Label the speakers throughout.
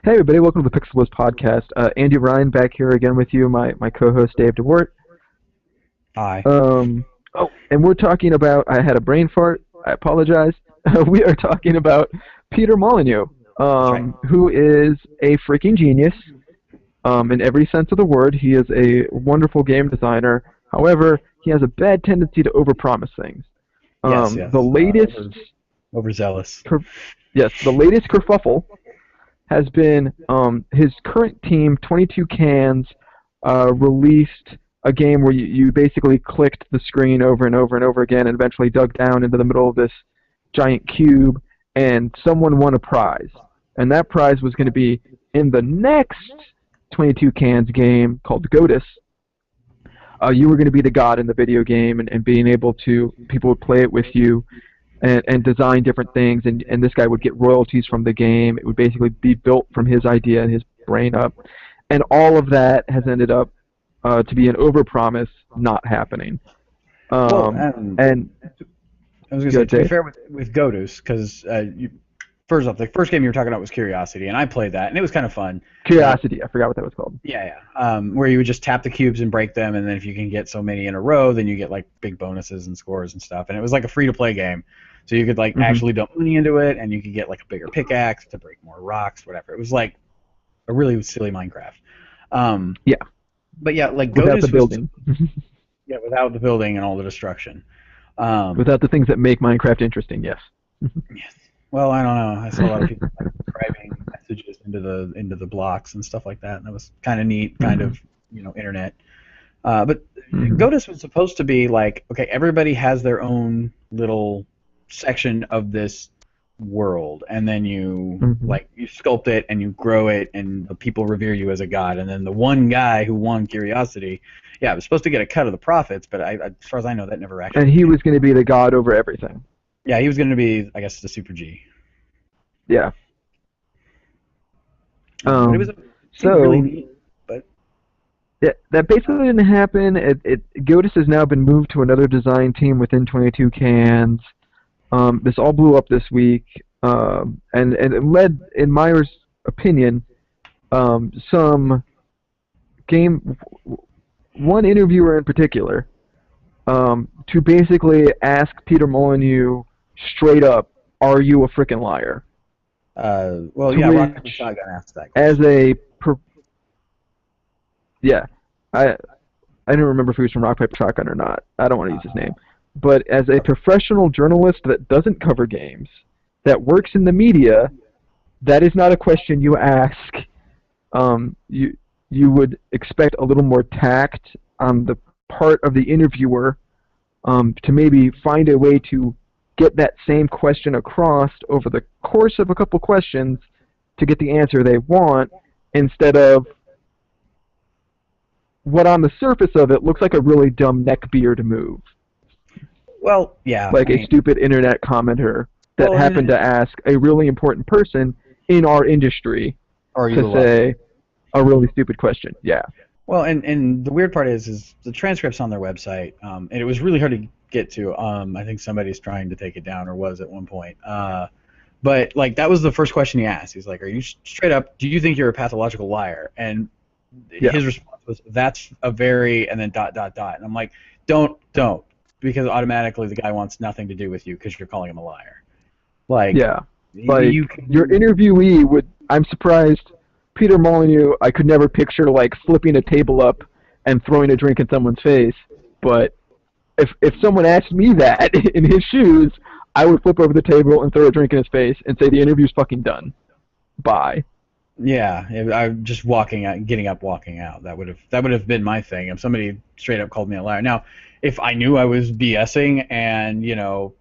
Speaker 1: Hey everybody, welcome to the Pixelblips podcast. Andy Ryan back here again with you, my co-host Dave DeWart.
Speaker 2: Hi.
Speaker 1: And we're talking about, I had a brain fart, I apologize. We are talking about Peter Molyneux,
Speaker 2: Right.
Speaker 1: who is a freaking genius in every sense of the word. He is a wonderful game designer. However, he has a bad tendency to overpromise things.
Speaker 2: Yes.
Speaker 1: The latest,
Speaker 2: Overzealous.
Speaker 1: yes, the latest kerfuffle has been his current team, 22 Cans, released a game where you basically clicked the screen over and over and over again and eventually dug down into the middle of this giant cube, and someone won a prize. And that prize was going to be in the next 22 Cans game called Godus. You were going to be the god in the video game, and being able to, people would play it with you, and design different things, and this guy would get royalties from the game. It would basically be built from his idea and his brain up. And all of that has ended up to be an overpromise, not happening.
Speaker 2: And I was going to say, to be fair with Godus, because first off, the first game you were talking about was Curiosity, and I played that, and it was kind of fun.
Speaker 1: Curiosity, I forgot what that was called.
Speaker 2: Yeah. Where you would just tap the cubes and break them, and then if you can get so many in a row, then you get like big bonuses and scores and stuff. And it was like a free-to-play game, so you could like actually dump money into it, and you could get like a bigger pickaxe to break more rocks, whatever. It was like a really silly Minecraft.
Speaker 1: Yeah.
Speaker 2: But yeah, like
Speaker 1: without
Speaker 2: Godus
Speaker 1: the building.
Speaker 2: Yeah, without the building and all the destruction.
Speaker 1: Without the things that make Minecraft interesting, yes.
Speaker 2: Yes. Well, I don't know. I saw a lot of people like, scribing messages into the blocks and stuff like that, and that was kind of neat, kind of internet. But Godus was supposed to be like, okay, everybody has their own little section of this world, and then you you sculpt it and you grow it, and the people revere you as a god. And then the one guy who won Curiosity, yeah, was supposed to get a cut of the profits, but as far as I know, that never actually.
Speaker 1: And he was going to be the god over everything.
Speaker 2: Yeah, he was going to be, I guess, the Super G.
Speaker 1: Yeah.
Speaker 2: But it was really neat. But
Speaker 1: yeah, that basically didn't happen. Godus has now been moved to another design team within 22 Cans. This all blew up this week, and it led, in Meyer's opinion, one interviewer in particular, to basically ask Peter Molyneux straight up, "Are you a frickin' liar?"
Speaker 2: Well, yeah, Rock Paper Shotgun asked that question.
Speaker 1: I don't remember if he was from Rock Paper Shotgun or not. I don't want to use his name. But as a professional journalist that doesn't cover games, that works in the media, that is not a question you ask. You would expect a little more tact on the part of the interviewer to maybe find a way to get that same question across over the course of a couple questions to get the answer they want, instead of what on the surface of it looks like a really dumb neckbeard move.
Speaker 2: Well, yeah.
Speaker 1: Like a stupid internet commenter that happened to ask a really important person in our industry to say a really stupid question. Yeah.
Speaker 2: Well, and the weird part is the transcript's on their website, and it was really hard to get to. I think somebody's trying to take it down, or was at one point. But like that was the first question he asked. He's like, "Are you straight up? Do you think you're a pathological liar?" And his response was, "That's a very," and then ... And I'm like, don't, because automatically the guy wants nothing to do with you because you're calling him a liar. Like,
Speaker 1: yeah, like your interviewee would. I'm surprised. Peter Molyneux, I could never picture like flipping a table up and throwing a drink in someone's face, but if someone asked me that in his shoes, I would flip over the table and throw a drink in his face and say the interview's fucking done. Bye.
Speaker 2: Yeah, I'm just walking out, getting up, walking out. That would have been my thing if somebody straight up called me a liar. Now, if I knew I was BSing and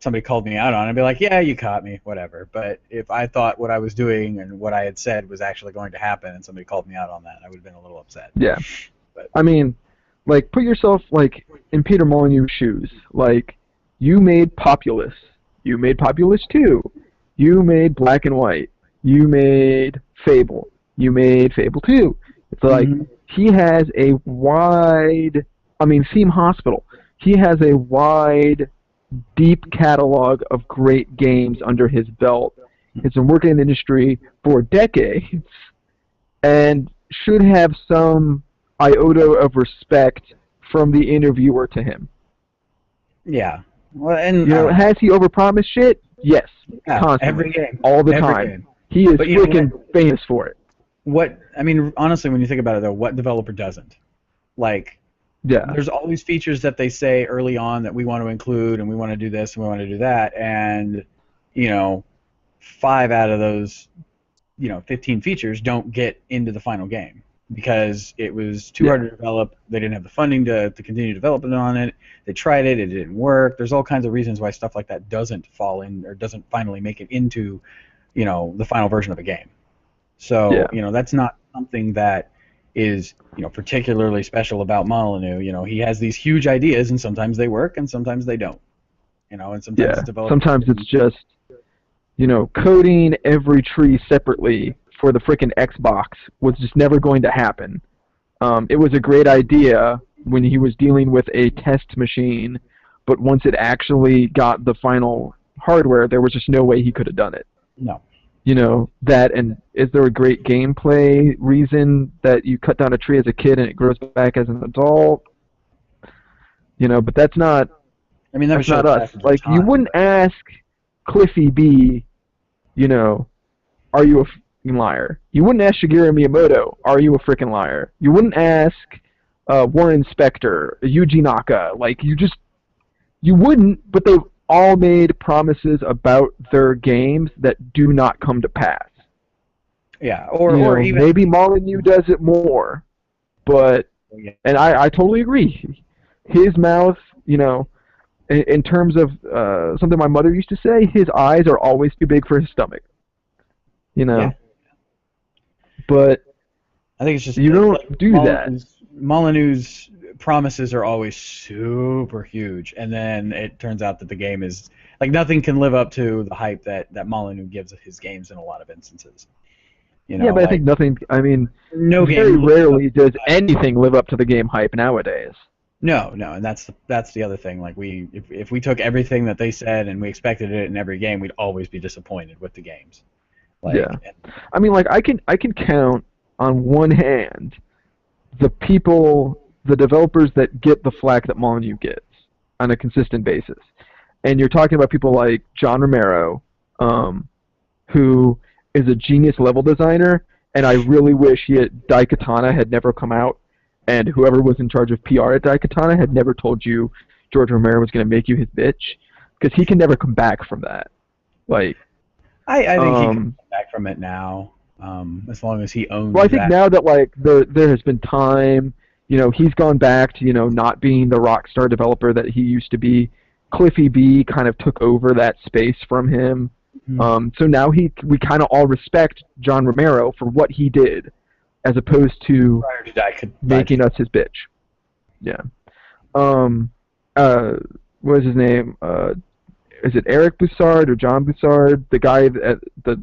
Speaker 2: somebody called me out on it, I'd be like, yeah, you caught me, whatever. But if I thought what I was doing and what I had said was actually going to happen, and somebody called me out on that, I would have been a little upset.
Speaker 1: Yeah, but I mean, like, put yourself like in Peter Molyneux's shoes. Like, you made Populous. You made Populous 2. You made Black and White. You made Fable. You made Fable 2. It's like he has a wide, Theme Hospital. He has a wide, deep catalog of great games under his belt. He's been working in the industry for decades, and should have some iota of respect from the interviewer to him.
Speaker 2: Yeah. Well, and
Speaker 1: You know, has he overpromised shit? Yes,
Speaker 2: yeah,
Speaker 1: constantly,
Speaker 2: every game,
Speaker 1: all the
Speaker 2: every
Speaker 1: time.
Speaker 2: game.
Speaker 1: He is
Speaker 2: But you know
Speaker 1: freaking famous for it.
Speaker 2: What I mean, honestly, when you think about it, though, what developer doesn't? Like,
Speaker 1: Yeah.
Speaker 2: there's always features that they say early on that we want to include, and we want to do this, and we want to do that, and 5 out of those 15 features don't get into the final game because it was too hard to develop. They didn't have the funding to continue developing on it. They tried it, it didn't work. There's all kinds of reasons why stuff like that doesn't fall in or doesn't finally make it into the final version of a game. So that's not something that is particularly special about Molyneux. He has these huge ideas, and sometimes they work and sometimes they don't. And sometimes
Speaker 1: sometimes it's just coding every tree separately for the frickin' Xbox was just never going to happen. It was a great idea when he was dealing with a test machine, but once it actually got the final hardware, there was just no way he could have done it.
Speaker 2: No.
Speaker 1: That, and is there a great gameplay reason that you cut down a tree as a kid and it grows back as an adult? But that's not.
Speaker 2: I mean,
Speaker 1: that's not us. Like, you wouldn't ask Cliffy B, are you a freaking liar? You wouldn't ask Shigeru Miyamoto, are you a freaking liar? You wouldn't ask Warren Spector, Yuji Naka. Like, you wouldn't, but they've all made promises about their games that do not come to pass.
Speaker 2: Yeah, or even
Speaker 1: maybe Molyneux does it more, but and I totally agree. His mouth, in terms of something my mother used to say, his eyes are always too big for his stomach.
Speaker 2: Yeah.
Speaker 1: But
Speaker 2: I think it's just
Speaker 1: you don't do that.
Speaker 2: Molyneux's promises are always super huge, and then it turns out that the game is like nothing can live up to the hype that Molyneux gives his games in a lot of instances.
Speaker 1: But I think nothing. I mean,
Speaker 2: very
Speaker 1: rarely does anything live up to the game hype nowadays.
Speaker 2: No, and that's the other thing. Like if we took everything that they said and we expected it in every game, we'd always be disappointed with the games.
Speaker 1: I mean, like I can count on one hand the developers that get the flack that Molyneux gets on a consistent basis, and you're talking about people like John Romero, who is a genius level designer, and I really wish Daikatana had never come out. And whoever was in charge of PR at Daikatana had never told you George Romero was going to make you his bitch, because he can never come back from that. Like,
Speaker 2: I think he can come back from it now, as long as he owns.
Speaker 1: Well, I think now that like there has been time, he's gone back to not being the rock star developer that he used to be. Cliffy B kind of took over that space from him. Mm-hmm. So now we kind of all respect John Romero for what he did, as opposed to making us his bitch. Yeah. What is his name? Is it Eric Boussard or John Boussard? The guy the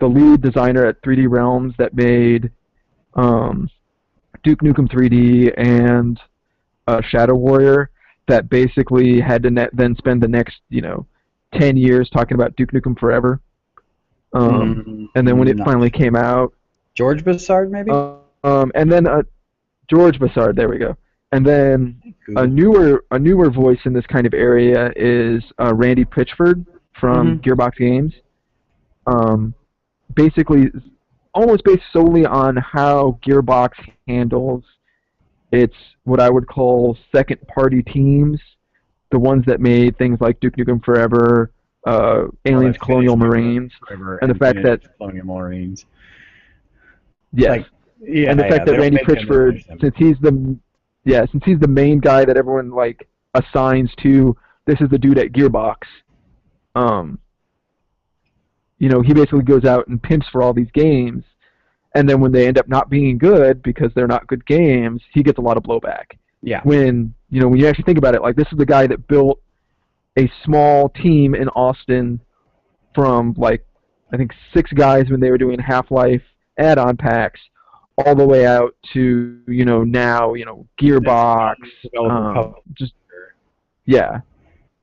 Speaker 1: lead designer at 3D Realms that made Duke Nukem 3D and Shadow Warrior, that basically had to then spend the next 10 years talking about Duke Nukem Forever. And then when it finally came out,
Speaker 2: George Boussard, maybe.
Speaker 1: And then George Boussard, there we go. And then a newer voice in this kind of area is Randy Pitchford from Gearbox Games. Basically, almost based solely on how Gearbox handles its what I would call second-party teams, the ones that made things like Duke Nukem Forever, Aliens Colonial Marines, and the fact that
Speaker 2: Colonial Marines.
Speaker 1: Yes. And the fact that Randy Pitchford, since he's the main guy that everyone like assigns to, this is the dude at Gearbox. He basically goes out and pimps for all these games, and then when they end up not being good because they're not good games, he gets a lot of blowback.
Speaker 2: Yeah.
Speaker 1: When you actually think about it, like, this is the guy that built a small team in Austin from, like, I think 6 guys when they were doing Half-Life add-on packs, all the way out to now Gearbox,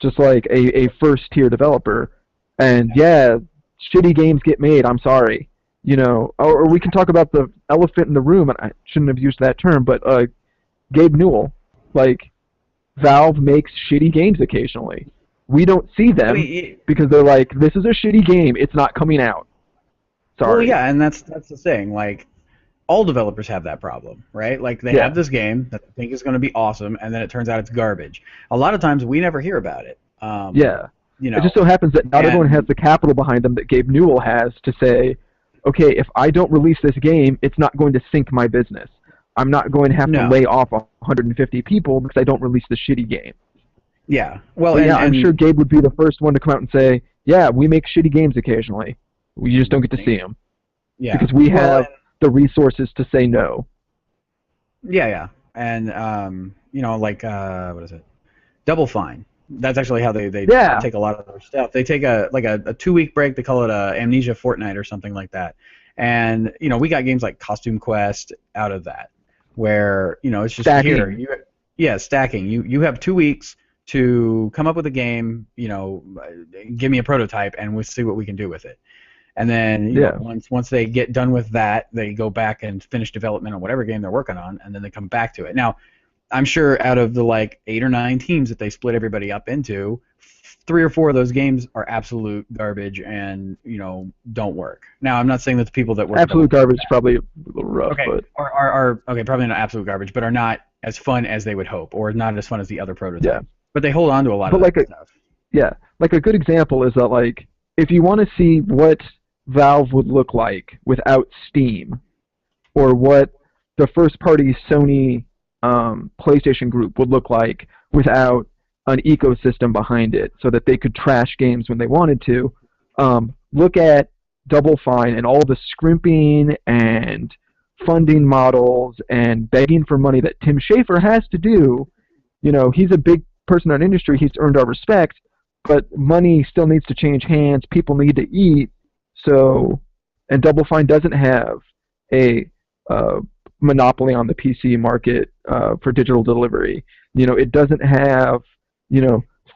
Speaker 1: just like a first-tier developer. And shitty games get made. I'm sorry, or we can talk about the elephant in the room, and I shouldn't have used that term, but Gabe Newell, like, Valve makes shitty games occasionally. We don't see
Speaker 2: I
Speaker 1: them
Speaker 2: mean,
Speaker 1: because they're like, this is a shitty game, it's not coming out. Sorry.
Speaker 2: well, yeah, and that's the thing. Like, all developers have that problem, right? Like, they
Speaker 1: Yeah.
Speaker 2: have this game that they think is going to be awesome, and then it turns out it's garbage. A lot of times, we never hear about it.
Speaker 1: Yeah.
Speaker 2: You
Speaker 1: It just
Speaker 2: know,
Speaker 1: so happens that not everyone has
Speaker 2: and
Speaker 1: the capital behind them that Gabe Newell has to say, okay, if I don't release this game, it's not going to sink my business. I'm not going to have to
Speaker 2: no,
Speaker 1: lay off 150 people because I don't release the shitty game.
Speaker 2: yeah, well,
Speaker 1: But yeah, I'm sure
Speaker 2: and
Speaker 1: Gabe would be the first one to come out and say, yeah, we make shitty games occasionally. We just don't get to see them
Speaker 2: yeah,
Speaker 1: because we
Speaker 2: well,
Speaker 1: have the resources to say no.
Speaker 2: yeah, and like what is it? Double Fine. That's actually how they
Speaker 1: Yeah.
Speaker 2: take a lot of their stuff. They take a 2-week break. They call it a Amnesia Fortnight or something like that. And we got games like Costume Quest out of that, where it's just
Speaker 1: Stacking.
Speaker 2: stacking. You have 2 weeks to come up with a game. Give me a prototype, and we'll see what we can do with it. And then
Speaker 1: Yeah.
Speaker 2: once they get done with that, they go back and finish development on whatever game they're working on, and then they come back to it. Now, I'm sure out of the 8 or 9 teams that they split everybody up into, 3 or 4 of those games are absolute garbage and don't work. Now, I'm not saying that the people that work
Speaker 1: Absolute garbage is probably a little rough,
Speaker 2: okay
Speaker 1: but
Speaker 2: are okay, probably not absolute garbage, but are not as fun as they would hope, or not as fun as the other prototypes.
Speaker 1: yeah.
Speaker 2: But they hold on to a lot
Speaker 1: But
Speaker 2: of that stuff.
Speaker 1: yeah, like a good example is that if you want to see what Valve would look like without Steam, or what the first-party Sony PlayStation group would look like without an ecosystem behind it, so that they could trash games when they wanted to, look at Double Fine and all the scrimping and funding models and begging for money that Tim Schafer has to do. He's a big person in our industry. He's earned our respect, but money still needs to change hands. People need to eat. And Double Fine doesn't have a monopoly on the PC market for digital delivery. It doesn't have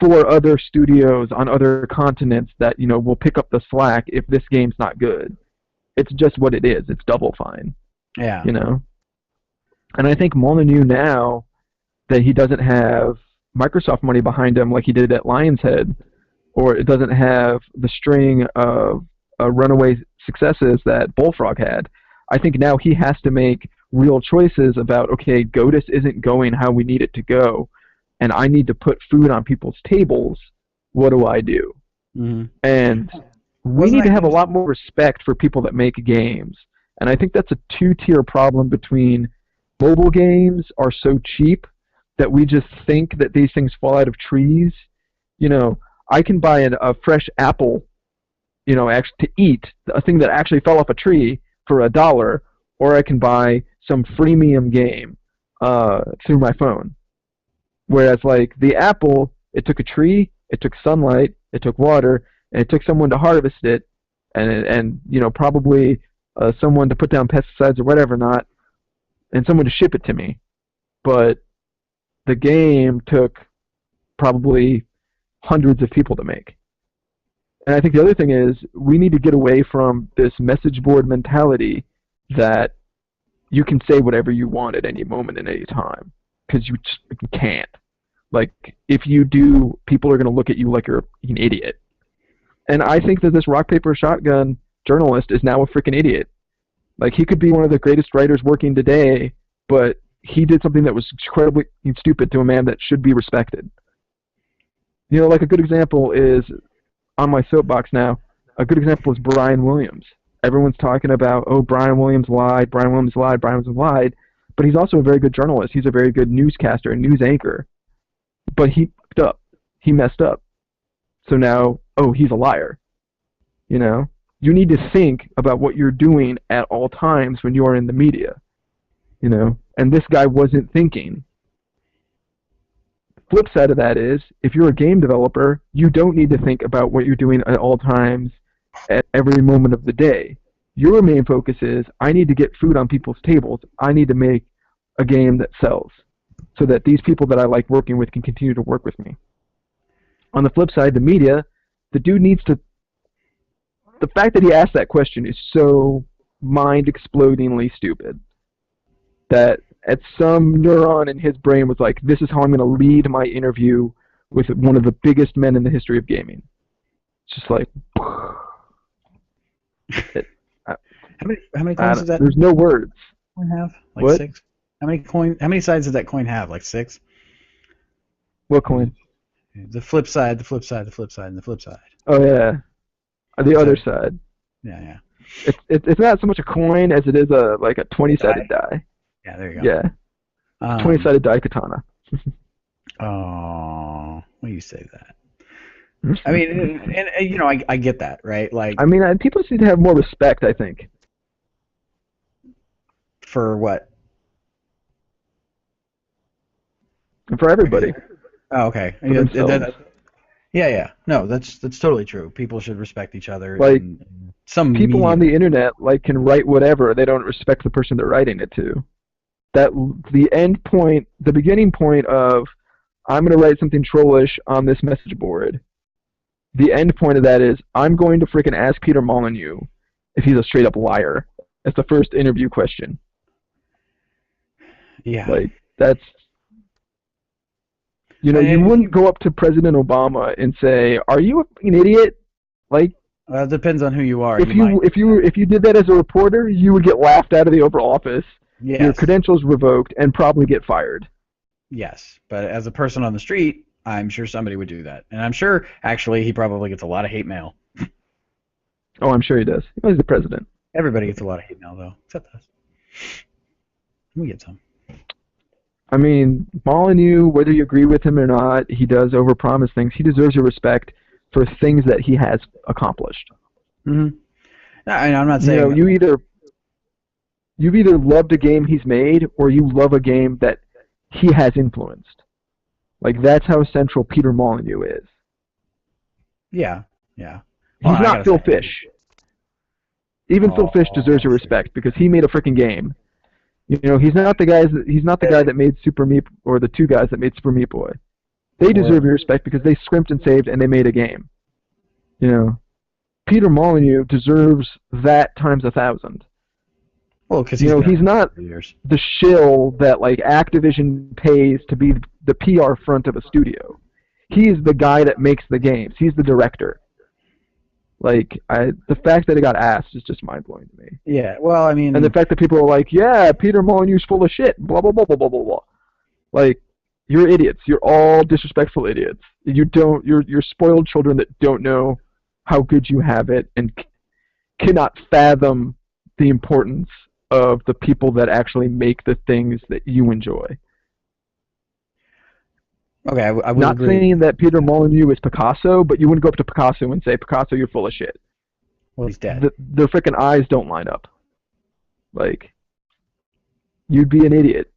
Speaker 1: 4 other studios on other continents that will pick up the slack if this game's not good. It's just what it is. It's Double Fine.
Speaker 2: Yeah.
Speaker 1: And I think Molyneux, now that he doesn't have Microsoft money behind him like he did at Lion's Head, or it doesn't have the string of runaway successes that Bullfrog had, I think now he has to make real choices about, okay, Godus isn't going how we need it to go, and I need to put food on people's tables. What do I do?
Speaker 2: Mm-hmm.
Speaker 1: And we need to have a lot more respect for people that make games. And I think that's a 2-tier problem between mobile games are so cheap that we just think that these things fall out of trees. I can buy a fresh apple, actually to eat, a thing that actually fell off a tree for $1, or I can buy some freemium game through my phone. Whereas the apple, it took a tree, it took sunlight, it took water, and it took someone to harvest it, and probably someone to put down pesticides or whatever not, and someone to ship it to me. But the game took probably hundreds of people to make. And I think the other thing is we need to get away from this message board mentality that you can say whatever you want at any moment and any time, because you can't. If you do, people are going to look at you like you're an idiot. And I think that this rock, paper, shotgun journalist is now a freaking idiot. He could be one of the greatest writers working today, but he did something that was incredibly stupid to a man that should be respected. A good example is, on my soapbox now, a good example is Brian Williams. Everyone's talking about, oh, Brian Williams lied, Brian Williams lied, Brian Williams lied, but he's also a very good journalist. He's a very good newscaster and news anchor. But he fucked up. He messed up. So now, oh, he's a liar. You need to think about what you're doing at all times when you are in the media. And this guy wasn't thinking. Flip side of that is, if you're a game developer, you don't need to think about what you're doing at all times at every moment of the day. Your main focus is, I need to get food on people's tables. I need to make a game that sells so that these people that I like working with can continue to work with me. On the flip side, the media, the dude needs to... The fact that he asked that question is so mind-explodingly stupid. That at some neuron in his brain was like, this is how I'm going to lead my interview with one of the biggest men in the history of gaming. It's just like,
Speaker 2: how many coins does that
Speaker 1: there's no words.
Speaker 2: coin have? Like
Speaker 1: What?
Speaker 2: 6? How many sides does that coin have? Like 6?
Speaker 1: What coin?
Speaker 2: The flip side, the flip side, the flip side, and the flip side.
Speaker 1: Oh yeah, the other side.
Speaker 2: Yeah.
Speaker 1: It's not so much a coin as it is a 20-sided die.
Speaker 2: Yeah, there you go.
Speaker 1: Yeah, 20-sided die katana.
Speaker 2: Oh, well, you say that. I mean, and you know, I get that, right? Like,
Speaker 1: I mean, people just need to have more respect, I think.
Speaker 2: For what?
Speaker 1: For everybody.
Speaker 2: Oh, okay. Yeah. No, that's totally true. People should respect each other.
Speaker 1: Like,
Speaker 2: and some
Speaker 1: people
Speaker 2: medium.
Speaker 1: on the internet can write whatever. They don't respect the person they're writing it to. That the end point, the beginning point of, I'm going to write something trollish on this message board. The end point of that is, I'm going to freaking ask Peter Molyneux if he's a straight up liar. That's the first interview question.
Speaker 2: Yeah.
Speaker 1: Like, that's... You know, you wouldn't go up to President Obama and say, "Are you an idiot?" Like,
Speaker 2: well, it depends on who you are.
Speaker 1: If you did that as a reporter, you would get laughed out of the Oval Office.
Speaker 2: Yes.
Speaker 1: Your credentials revoked and probably get fired.
Speaker 2: Yes, but as a person on the street, I'm sure somebody would do that, and I'm sure actually he probably gets a lot of hate mail.
Speaker 1: Oh, I'm sure he does. He's the president.
Speaker 2: Everybody gets a lot of hate mail though, except us. We get some.
Speaker 1: I mean, Molyneux, whether you agree with him or not, he does overpromise things. He deserves your respect for things that he has accomplished.
Speaker 2: Mm-hmm. No, I'm not saying...
Speaker 1: You know, you've either loved a game he's made or you love a game that he has influenced. Like, that's how central Peter Molyneux is.
Speaker 2: Yeah.
Speaker 1: He's not Phil Fish. Even Phil Fish deserves your respect because he made a freaking game. You know, he's not the guy that made Super Meat, or the two guys that made Super Meat Boy. They deserve your respect because they scrimped and saved and they made a game. You know, Peter Molyneux deserves that times 1,000.
Speaker 2: Well, because
Speaker 1: he's not the shill that Activision pays to be the PR front of a studio. He's the guy that makes the games. He's the director. The fact that it got asked is just mind-blowing to me.
Speaker 2: Yeah, well, I mean...
Speaker 1: And the fact that people are like, yeah, Peter Molyneux's full of shit, blah, blah, blah, blah, blah, blah, blah. Like, you're idiots. You're all disrespectful idiots. You're spoiled children that don't know how good you have it and cannot fathom the importance of the people that actually make the things that you enjoy.
Speaker 2: Okay, I would
Speaker 1: Not
Speaker 2: agree.
Speaker 1: saying that Peter Molyneux is Picasso, but you wouldn't go up to Picasso and say, Picasso, you're full of shit.
Speaker 2: Well, he's dead.
Speaker 1: Their freaking eyes don't line up. Like, you'd be an idiot.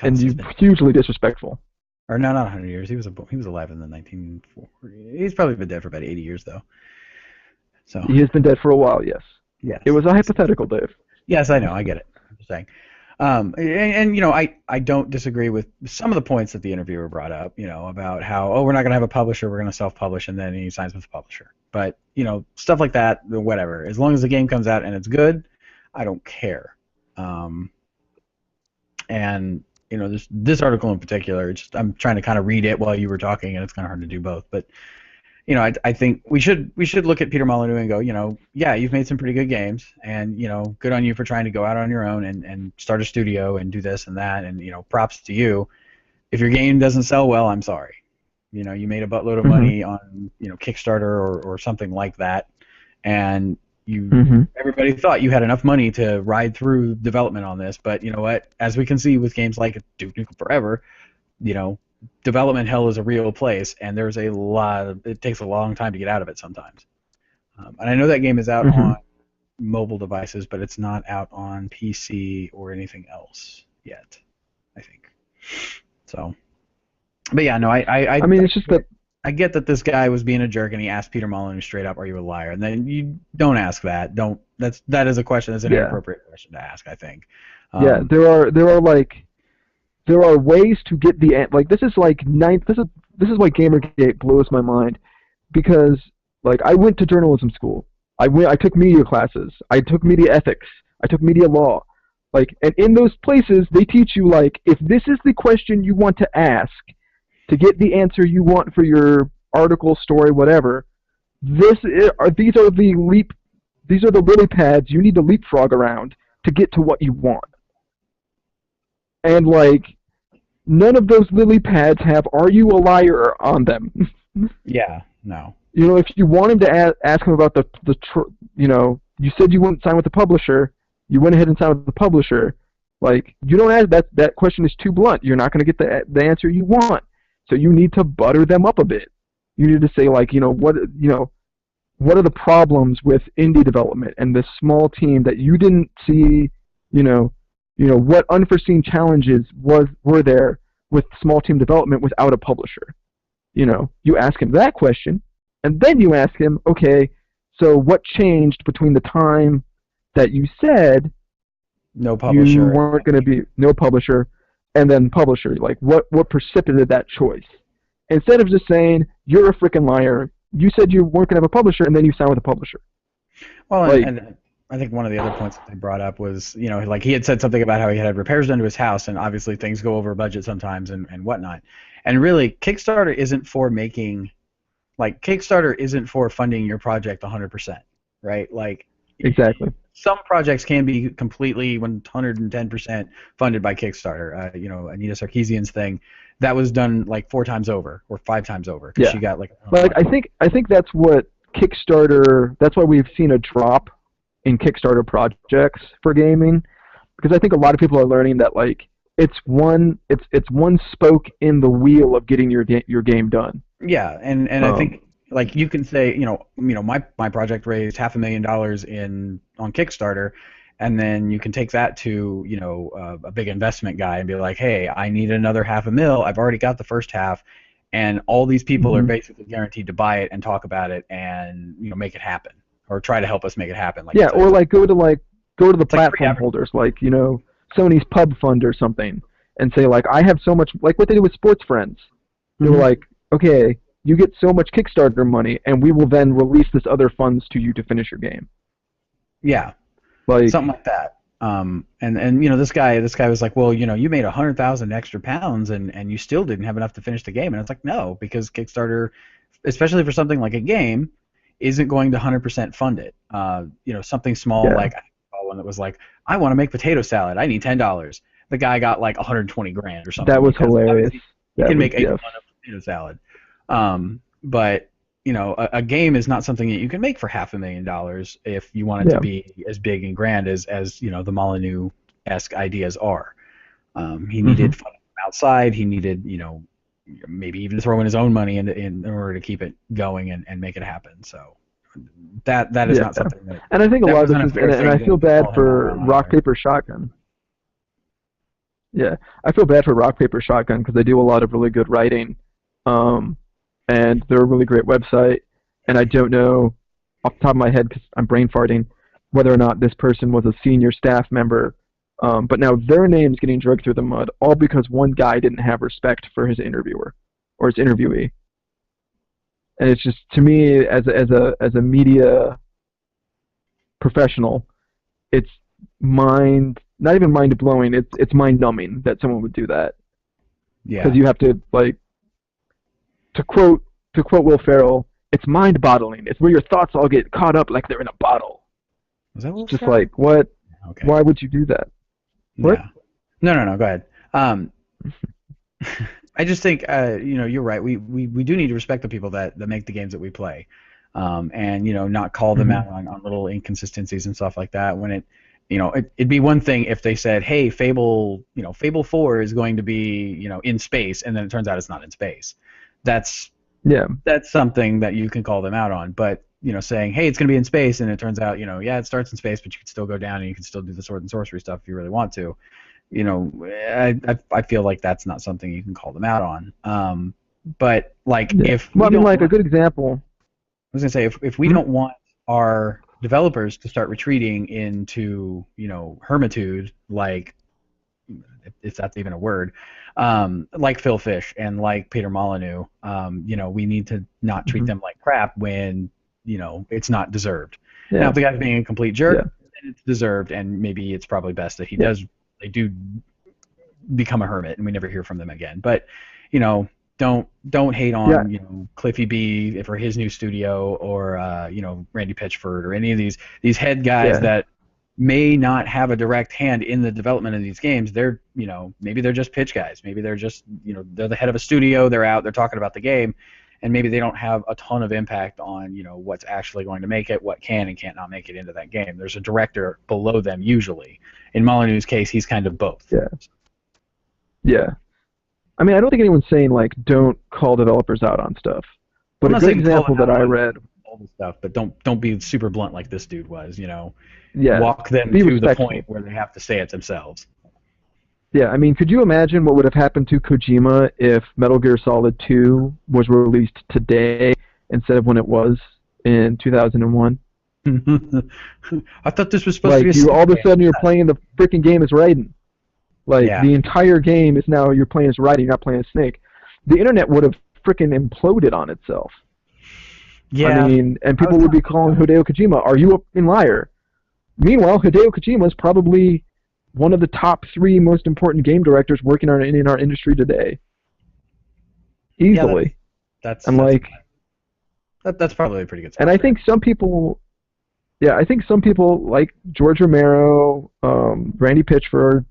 Speaker 1: And you're hugely disrespectful.
Speaker 2: Or no, not 100 years. He was alive in the 1940s. He's probably been dead for about 80 years, though. So
Speaker 1: he has been dead for a while, yes.
Speaker 2: Yes.
Speaker 1: It was a hypothetical, Dave.
Speaker 2: Yes, I know. I get it. I'm just saying. And you know, I don't disagree with some of the points that the interviewer brought up, you know, about how, we're not going to have a publisher, we're going to self-publish, and then he signs with the publisher. But, you know, stuff like that, whatever. As long as the game comes out and it's good, I don't care. And, you know, this article in particular, I'm trying to kind of read it while you were talking, and it's kind of hard to do both. But, you know, I think we should look at Peter Molyneux and go, you know, yeah, you've made some pretty good games, and, you know, good on you for trying to go out on your own and start a studio and do this and that, and, you know, props to you. If your game doesn't sell well, I'm sorry. You know, you made a buttload of money on, you know, Kickstarter or something like that, and everybody thought you had enough money to ride through development on this, but you know what? As we can see with games like Duke Nukem Forever, you know, development hell is a real place, and there's it takes a long time to get out of it sometimes. And I know that game is out on mobile devices, but it's not out on PC or anything else yet, I think. So, but yeah, no, I
Speaker 1: mean, it's just that
Speaker 2: I get that this guy was being a jerk and he asked Peter Molyneux straight up, "Are you a liar?" And then you don't ask that. That is a question. That's an inappropriate question to ask, I think.
Speaker 1: Yeah, there are ways to get the this is like this is why Gamergate blows my mind, because I went to journalism school. I took media classes. I took media ethics. I took media law. Like, and in those places, they teach you, like, if this is the question you want to ask to get the answer you want for your article, story, whatever, these are the lily pads you need to leapfrog around to get to what you want. And, like, none of those lily pads have "Are you a liar?" on them.
Speaker 2: Yeah, no.
Speaker 1: You know, if you want him to ask him about you said you wouldn't sign with the publisher, you went ahead and signed with the publisher. Like, you don't ask that question is too blunt. You're not going to get the answer you want. So you need to butter them up a bit. You need to say, like, what are the problems with indie development and this small team that you didn't see, what unforeseen challenges were there with small team development without a publisher. You ask him that question, and then you ask him, okay, so what changed between the time that you said
Speaker 2: no publisher,
Speaker 1: you weren't going to be no publisher, and then publisher? Like, what precipitated that choice? Instead of just saying, you're a freaking liar, you said you weren't going to have a publisher, and then you signed with a publisher.
Speaker 2: Well, and I think one of the other points that they brought up was, like he had said something about how he had repairs done to his house, and obviously things go over budget sometimes and whatnot. And really, Kickstarter isn't for funding your project 100%, right? Like,
Speaker 1: exactly.
Speaker 2: Some projects can be completely 110% funded by Kickstarter. Anita Sarkeesian's thing, that was done like 4 times over or 5 times over.
Speaker 1: Yeah.
Speaker 2: She got like
Speaker 1: I think that's what Kickstarter. That's why we've seen a drop in Kickstarter projects for gaming, because I think a lot of people are learning that, like, it's one spoke in the wheel of getting your game done.
Speaker 2: Yeah, and I think, like, you can say, my project raised $500,000 on Kickstarter, and then you can take that to a big investment guy and be like, hey, I need another $500,000. I've already got the first half, and all these people are basically guaranteed to buy it and talk about it and make it happen, or try to help us make it happen. Like,
Speaker 1: yeah, or like go to the platform holders, like Sony's Pub Fund or something, and say, like, I have so much, like what they did with Sports Friends. They were like, okay, you get so much Kickstarter money, and we will then release this other funds to you to finish your game.
Speaker 2: Yeah,
Speaker 1: like
Speaker 2: something like that. And this guy was like, well, you made 100,000 extra pounds, and you still didn't have enough to finish the game. And it's like, no, because Kickstarter, especially for something like a game, isn't going to 100% fund it. Something small, like I saw one that was like, I want to make potato salad. I need $10. The guy got like 120 grand or something.
Speaker 1: That was hilarious.
Speaker 2: He can make 8 months of potato salad. But a game is not something that you can make for $500,000 if you want it to be as big and grand as the Molyneux-esque ideas are. He needed funding from outside. He needed maybe even throw in his own money in order to keep it going and make it happen. So that is not something that.
Speaker 1: And I think a lot of this is, and I feel bad for Rock Paper Shotgun. Yeah, I feel bad for Rock Paper Shotgun because they do a lot of really good writing, and they're a really great website. And I don't know off the top of my head, because I'm brain farting, whether or not this person was a senior staff member. But now their name's getting dragged through the mud, all because one guy didn't have respect for his interviewer or his interviewee. And it's just, to me, as a media professional, it's not even mind blowing. It's mind numbing that someone would do that. Yeah. Because you have to, like, to quote Will Ferrell, it's mind boggling. It's where your thoughts all get caught up like they're in a bottle.
Speaker 2: Was that Will
Speaker 1: Just
Speaker 2: Ferrell?
Speaker 1: like, what?
Speaker 2: Okay.
Speaker 1: Why would you do that? What?
Speaker 2: Yeah. No. Go ahead. I just think you're right. We do need to respect the people that make the games that we play, and not call them out on little inconsistencies and stuff like that. When it'd be one thing if they said, hey, Fable 4 is going to be in space, and then it turns out it's not in space. That's something that you can call them out on. But saying, hey, it's going to be in space, and it turns out it starts in space, but you can still go down and you can still do the sword and sorcery stuff if you really want to. I feel like that's not something you can call them out on. But like if
Speaker 1: a good example.
Speaker 2: I was gonna say if we don't want our developers to start retreating into hermitude, like if that's even a word, like Phil Fish and like Peter Molyneux, we need to not treat them like crap when it's not deserved. Yeah. Now if the guy's being a complete jerk, it's deserved, and maybe it's probably best that they do become a hermit, and we never hear from them again. But don't hate on Cliffy B for his new studio, or Randy Pitchford, or any of these head guys that may not have a direct hand in the development of these games. They're maybe they're just pitch guys. Maybe they're just they're the head of a studio. They're out. They're talking about the game, and maybe they don't have a ton of impact on what's actually going to make it, what can and can't not make it into that game. There's a director below them usually. In Molyneux's case, he's kind of both.
Speaker 1: Yeah. Yeah. I mean, I don't think anyone's saying like don't call developers out on stuff. But a good example that I read.
Speaker 2: All the stuff, but don't be super blunt like this dude was.
Speaker 1: Yeah.
Speaker 2: Walk them to the point where they have to say it themselves.
Speaker 1: Yeah, I mean, could you imagine what would have happened to Kojima if Metal Gear Solid 2 was released today instead of when it was in 2001?
Speaker 2: I thought this was supposed to be
Speaker 1: all of a sudden you're playing the freaking game as Raiden. The entire game is now you're playing as Raiden, you're not playing as Snake. The internet would have freaking imploded on itself.
Speaker 2: Yeah.
Speaker 1: I mean, and people would be calling Hideo Kojima, "Are you a fucking liar?" Meanwhile, Hideo Kojima is probably one of the top 3 most important game directors working in our industry today. Easily.
Speaker 2: Yeah, that's probably a pretty good spot.
Speaker 1: And I think some people, like George Romero, Randy Pitchford,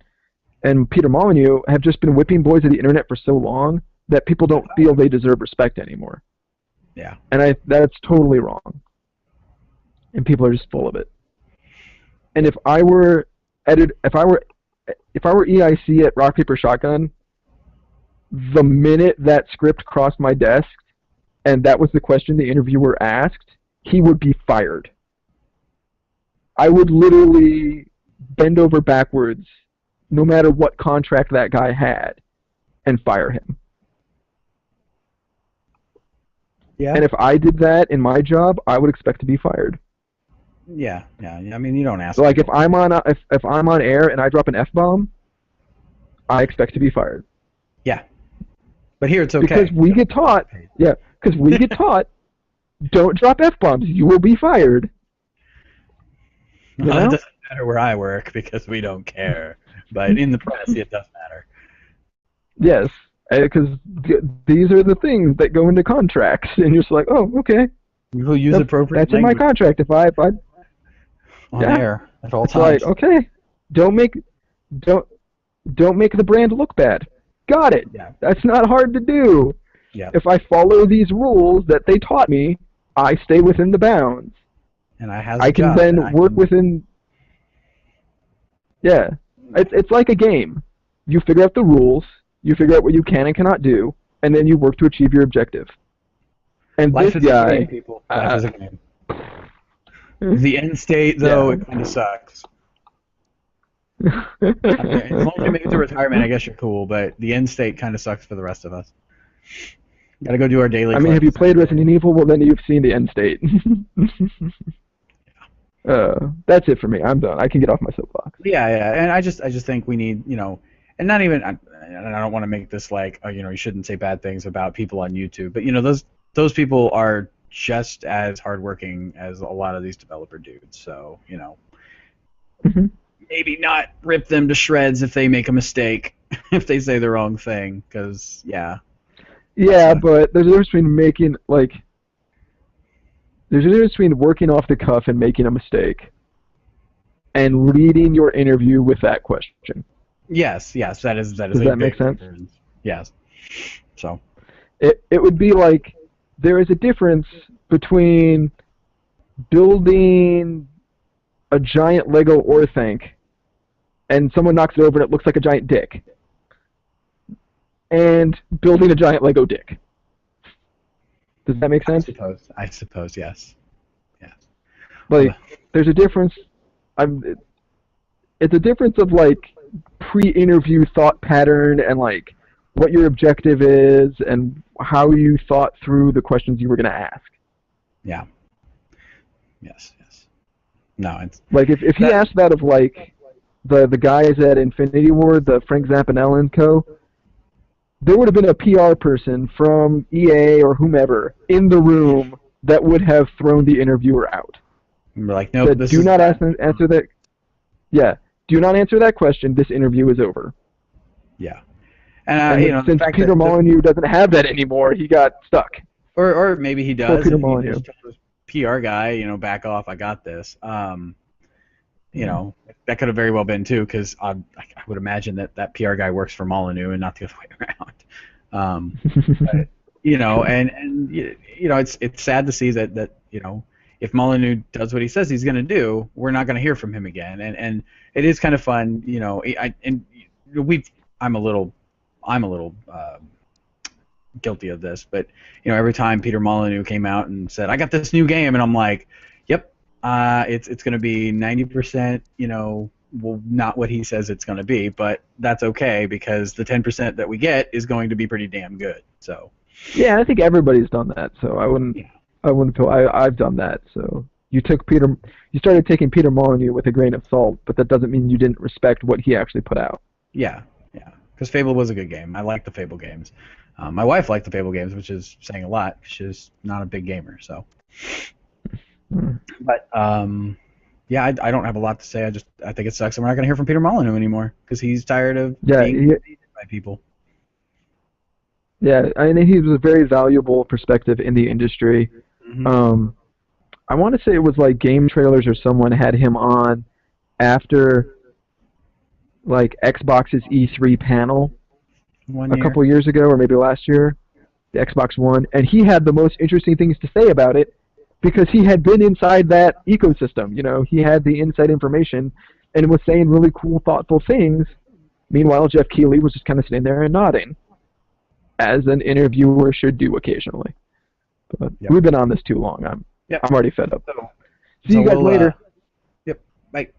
Speaker 1: and Peter Molyneux have just been whipping boys of the internet for so long that people don't feel they deserve respect anymore.
Speaker 2: Yeah.
Speaker 1: And that's totally wrong. And people are just full of it. And if I were EIC at Rock Paper Shotgun, the minute that script crossed my desk and that was the question the interviewer asked, he would be fired. I would literally bend over backwards, no matter what contract that guy had, and fire him.
Speaker 2: Yeah.
Speaker 1: And if I did that in my job, I would expect to be fired.
Speaker 2: Yeah. I mean, you don't ask.
Speaker 1: So, like, if I'm on air and I drop an F-bomb, I expect to be fired.
Speaker 2: Yeah. But here it's okay.
Speaker 1: Because we get taught. Yeah. Because we get taught. Don't drop F-bombs. You will be fired.
Speaker 2: It doesn't matter where I work because we don't care. But in the press, it does matter.
Speaker 1: Yes. Because these are the things that go into contracts, and you're just like, oh, okay.
Speaker 2: We will use appropriate
Speaker 1: That's language. In my contract. If I
Speaker 2: on air at all
Speaker 1: it's
Speaker 2: times.
Speaker 1: Like, okay, don't make the brand look bad. Got it.
Speaker 2: Yeah.
Speaker 1: That's not hard to do.
Speaker 2: Yeah.
Speaker 1: If I follow these rules that they taught me, I stay within the bounds.
Speaker 2: And
Speaker 1: I can then work within. Yeah, it's like a game. You figure out the rules. You figure out what you can and cannot do, and then you work to achieve your objective. And
Speaker 2: Life
Speaker 1: this
Speaker 2: is
Speaker 1: guy,
Speaker 2: a game, people. Life is a game. The end state, though, it kind of sucks. As long as you make it to retirement, I guess you're cool. But the end state kind of sucks for the rest of us. Got to go do our daily.
Speaker 1: I mean, have you played Resident Evil? Well, then you've seen the end state. That's it for me. I'm done. I can get off my soapbox.
Speaker 2: Yeah, and I just think we need, and not even. And I don't want to make this like, you shouldn't say bad things about people on YouTube, but those people are just as hardworking as a lot of these developer dudes. So
Speaker 1: Mm-hmm.
Speaker 2: Maybe not rip them to shreds if they make a mistake, if they say the wrong thing, because
Speaker 1: Yeah, but there's a difference between there's a difference between working off the cuff and making a mistake, and leading your interview with that question.
Speaker 2: Yes, that is.
Speaker 1: Does that make sense?
Speaker 2: Difference. Yes. So.
Speaker 1: It would be like there is a difference between building a giant Lego Orthanc and someone knocks it over and it looks like a giant dick, and building a giant Lego dick. Does that make sense?
Speaker 2: I suppose, yes. Yeah.
Speaker 1: Like, there's a difference. It's a difference of like pre-interview thought pattern and like what your objective is and how you thought through the questions you were going to ask.
Speaker 2: Yeah. Yes. No, it's
Speaker 1: like if he asked that of like the guys at Infinity Ward, the Frank Zappanella and co., there would have been a PR person from EA or whomever in the room that would have thrown the interviewer out.
Speaker 2: We're like, nope,
Speaker 1: do not answer that. Yeah. Do not answer that question. This interview is over.
Speaker 2: Yeah.
Speaker 1: And
Speaker 2: you know, the
Speaker 1: since
Speaker 2: fact
Speaker 1: Peter
Speaker 2: that
Speaker 1: Molyneux doesn't have that anymore, he got stuck.
Speaker 2: or maybe he
Speaker 1: Poor
Speaker 2: does,
Speaker 1: Peter
Speaker 2: and he
Speaker 1: Molyneux.
Speaker 2: just told his PR guy, you know, back off, I got this. You know, that could have very well been too, because I would imagine that PR guy works for Molyneux and not the other way around. But, you know, and you know, it's sad to see that you know, if Molyneux does what he says he's going to do, we're not going to hear from him again. And it is kind of fun, you know. I'm a little guilty of this, but you know, every time Peter Molyneux came out and said, "I got this new game," and I'm like, "Yep, it's going to be 90%, you know, well, not what he says it's going to be, but that's okay because the 10% that we get is going to be pretty damn good." So.
Speaker 1: Yeah, I think everybody's done that. So I wouldn't feel I've done that. So you started taking Peter Molyneux with a grain of salt, but that doesn't mean you didn't respect what he actually put out.
Speaker 2: Yeah, because Fable was a good game. I like the Fable games. My wife liked the Fable games, which is saying a lot. She's not a big gamer, so. But yeah, I don't have a lot to say. I think it sucks, and we're not going to hear from Peter Molyneux anymore because he's tired of being defeated by people.
Speaker 1: Yeah, I mean, he was a very valuable perspective in the industry.
Speaker 2: Mm-hmm.
Speaker 1: I want to say it was like Game Trailers or someone had him on after like Xbox's E3 panel a couple years ago, or maybe last year, the Xbox One, and he had the most interesting things to say about it because he had been inside that ecosystem. You know, he had the inside information and was saying really cool, thoughtful things. Meanwhile, Jeff Keighley was just kind of sitting there and nodding, as an interviewer should do occasionally. But we've been on this too long. I'm already fed up. See you guys later.
Speaker 2: Yep. Bye.